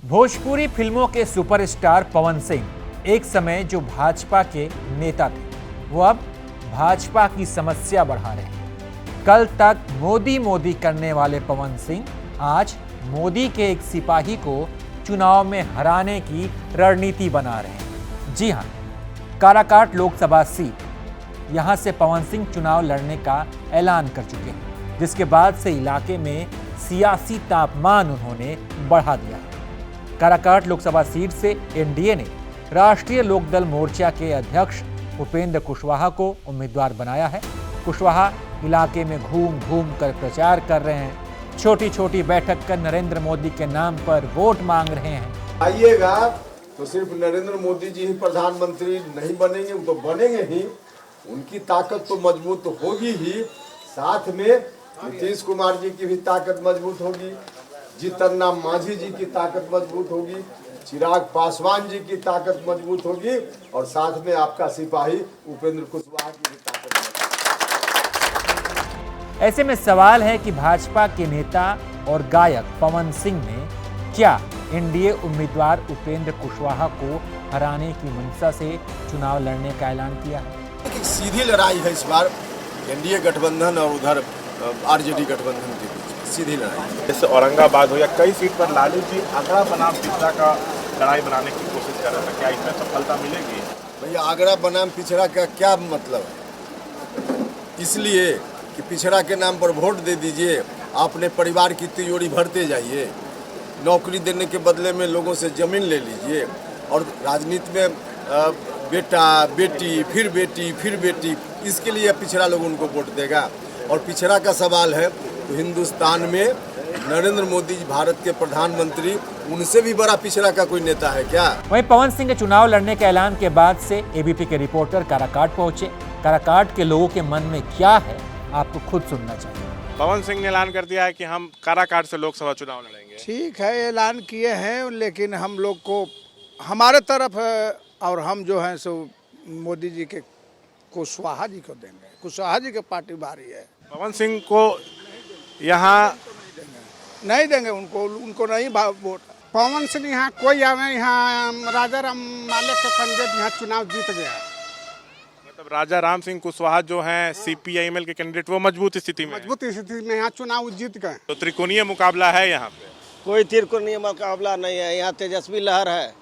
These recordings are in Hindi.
भोजपुरी फिल्मों के सुपरस्टार पवन सिंह एक समय जो भाजपा के नेता थे, वो अब भाजपा की समस्या बढ़ा रहे हैं। कल तक मोदी मोदी करने वाले पवन सिंह आज मोदी के एक सिपाही को चुनाव में हराने की रणनीति बना रहे हैं। जी हां, काराकाट लोकसभा सीट, यहां से पवन सिंह चुनाव लड़ने का ऐलान कर चुके हैं, जिसके बाद से इलाके में सियासी तापमान उन्होंने बढ़ा दिया है। काराकाट लोकसभा सीट से एनडीए ने राष्ट्रीय लोकदल मोर्चा के अध्यक्ष उपेंद्र कुशवाहा को उम्मीदवार बनाया है। कुशवाहा इलाके में घूम घूम कर प्रचार कर रहे हैं, छोटी छोटी बैठक कर नरेंद्र मोदी के नाम पर वोट मांग रहे हैं। आइएगा तो सिर्फ नरेंद्र मोदी जी ही प्रधानमंत्री नहीं बनेंगे, वो तो बनेंगे ही, उनकी ताकत तो मजबूत होगी ही, साथ में नीतीश कुमार जी की भी ताकत मजबूत होगी, जीतन राम मांझी जी की ताकत मजबूत होगी, चिराग पासवान जी की ताकत मजबूत होगी, और साथ में आपका सिपाही उपेंद्र कुशवाहा की भी ताकत मजबूत। ऐसे में सवाल है कि भाजपा के नेता और गायक पवन सिंह ने क्या एनडीए उम्मीदवार उपेंद्र कुशवाहा को हराने की मंशा से चुनाव लड़ने का ऐलान किया है। एक सीधी लड़ाई है इस बार एनडीए गठबंधन और उधर आरजेडी गठबंधन के बीच, सीधी लड़ाई। जैसे औरंगाबाद हो या कई सीट पर लालू जी आगरा बनाम पिछड़ा का लड़ाई बनाने की कोशिश कर रहे हैं, क्या इसमें सफलता मिलेगी? भैया, आगरा बनाम पिछड़ा का क्या मतलब है? इसलिए कि पिछड़ा के नाम पर वोट दे दीजिए, आपने परिवार की तिजोरी भरते जाइए, नौकरी देने के बदले में लोगों से जमीन ले लीजिए, और राजनीति में बेटा बेटी फिर बेटी, इसके लिए पिछड़ा लोग उनको वोट देगा। और पिछड़ा का सवाल है तो हिंदुस्तान में नरेंद्र मोदी भारत के प्रधानमंत्री, उनसे भी बड़ा पिछड़ा का कोई नेता है क्या? वहीं पवन सिंह के चुनाव लड़ने के ऐलान के बाद से एबीपी के रिपोर्टर काराकाट पहुंचे। काराकाट के लोगों के मन में क्या है, आपको खुद सुनना चाहिए। पवन सिंह ने ऐलान कर दिया है कि हम काराकाट से लोकसभा चुनाव लड़ेंगे। ठीक है, ऐलान किए हैं, लेकिन हम लोग को हमारे तरफ और हम जो हैं सो मोदी जी के कुशवाहा जी को देंगे। कुशवाहा जी के पार्टी भारी है। पवन सिंह को यहाँ नहीं देंगे, उनको नहीं वोट। पवन सिंह यहाँ कोई आवे, यहाँ राजा राम मालिक का कैंडिडेट यहाँ चुनाव जीत गया। मतलब राजा राम सिंह कुशवाहा जो हैं सीपीआईएमएल के कैंडिडेट, वो मजबूत स्थिति में यहाँ चुनाव जीत गए। तो त्रिकोणीय मुकाबला है यहाँ पे? कोई त्रिकोणीय मुकाबला नहीं है, यहाँ तेजस्वी लहर है,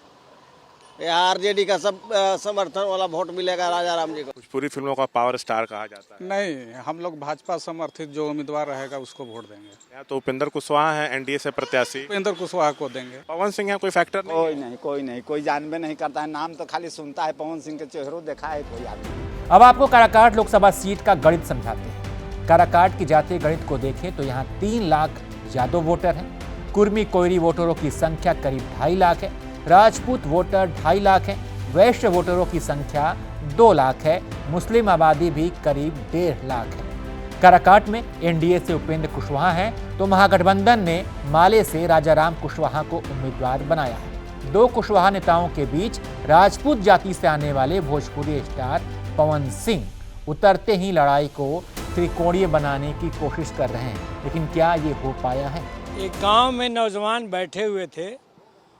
यहाँ आरजेडी का सब समर्थन वाला वोट मिलेगा राजा राम जी को। भोजपुरी फिल्मों का पावर स्टार कहा जाता है। नहीं, हम लोग भाजपा समर्थित जो उम्मीदवार रहेगा उसको वोट देंगे। यहाँ तो उपेंद्र कुशवाहा हैं एनडीए से प्रत्याशी, उपेंद्र कुशवाहा को देंगे। पवन सिंह यहाँ कोई फैक्टर कोई नहीं, कोई जानबे नहीं करता है, नाम तो खाली सुनता है। पवन सिंह के चेहरों देखा है कोई आदमी। अब आपको काराकाट लोकसभा सीट का गणित समझाते हैं। काराकाट की जातीय गणित को देखें तो यहाँ 3 लाख यादव वोटर हैं, कुर्मी कोयरी वोटरों की संख्या करीब 2.5 लाख है, राजपूत वोटर 2.5 लाख है, वैश्य वोटरों की संख्या 2 लाख है, मुस्लिम आबादी भी करीब 1.5 लाख है। काराकाट में एनडीए से उपेंद्र कुशवाहा हैं, तो महागठबंधन ने माले से राजाराम कुशवाहा को उम्मीदवार बनाया है। 2 कुशवाहा नेताओं के बीच राजपूत जाति से आने वाले भोजपुरी स्टार पवन सिंह उतरते ही लड़ाई को त्रिकोणीय बनाने की कोशिश कर रहे हैं, लेकिन क्या ये हो पाया है? एक गांव में नौजवान बैठे हुए थे,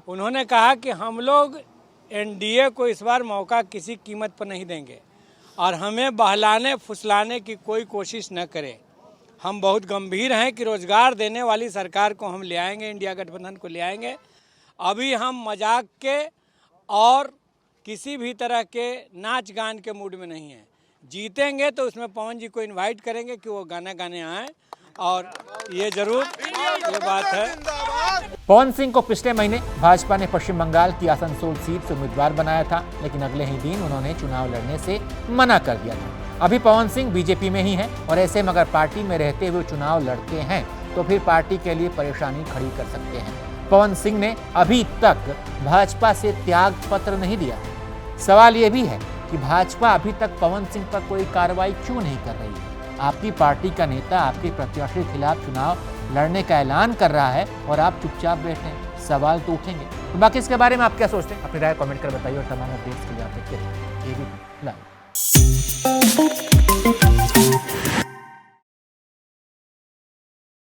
उन्होंने कहा कि हम लोग एनडीए को इस बार मौका किसी कीमत पर नहीं देंगे और हमें बहलाने फुसलाने की कोई कोशिश न करें। हम बहुत गंभीर हैं कि रोजगार देने वाली सरकार को हम ले आएंगे, इंडिया गठबंधन को ले आएंगे। अभी हम मजाक के और किसी भी तरह के नाच गान के मूड में नहीं हैं। जीतेंगे तो उसमें पवन जी को इनवाइट करेंगे कि वो गाना गाने आएँ, और ये जरूर ये बात है। पवन सिंह को पिछले महीने भाजपा ने पश्चिम बंगाल की आसनसोल सीट से उम्मीदवार बनाया था, लेकिन अगले ही दिन उन्होंने चुनाव लड़ने से मना कर दिया था। अभी पवन सिंह बीजेपी में ही हैं, और ऐसे में अगर पार्टी में रहते हुए चुनाव लड़ते हैं तो फिर पार्टी के लिए परेशानी खड़ी कर सकते हैं। पवन सिंह ने अभी तक भाजपा से त्याग पत्र नहीं दिया। सवाल ये भी है कि भाजपा अभी तक पवन सिंह पर कोई कार्रवाई क्यों नहीं कर रही है? आपकी पार्टी का नेता आपके प्रत्याशी के खिलाफ चुनाव लड़ने का ऐलान कर रहा है और आप चुपचाप बैठे हैं, सवाल तो उठेंगे। तो बाकी इसके बारे में आप क्या सोचते हैं? अपनी राय कमेंट कर बताइए, और तमाम अपडेट्स के लिए आप देखते रहिए एबीपी लाइव।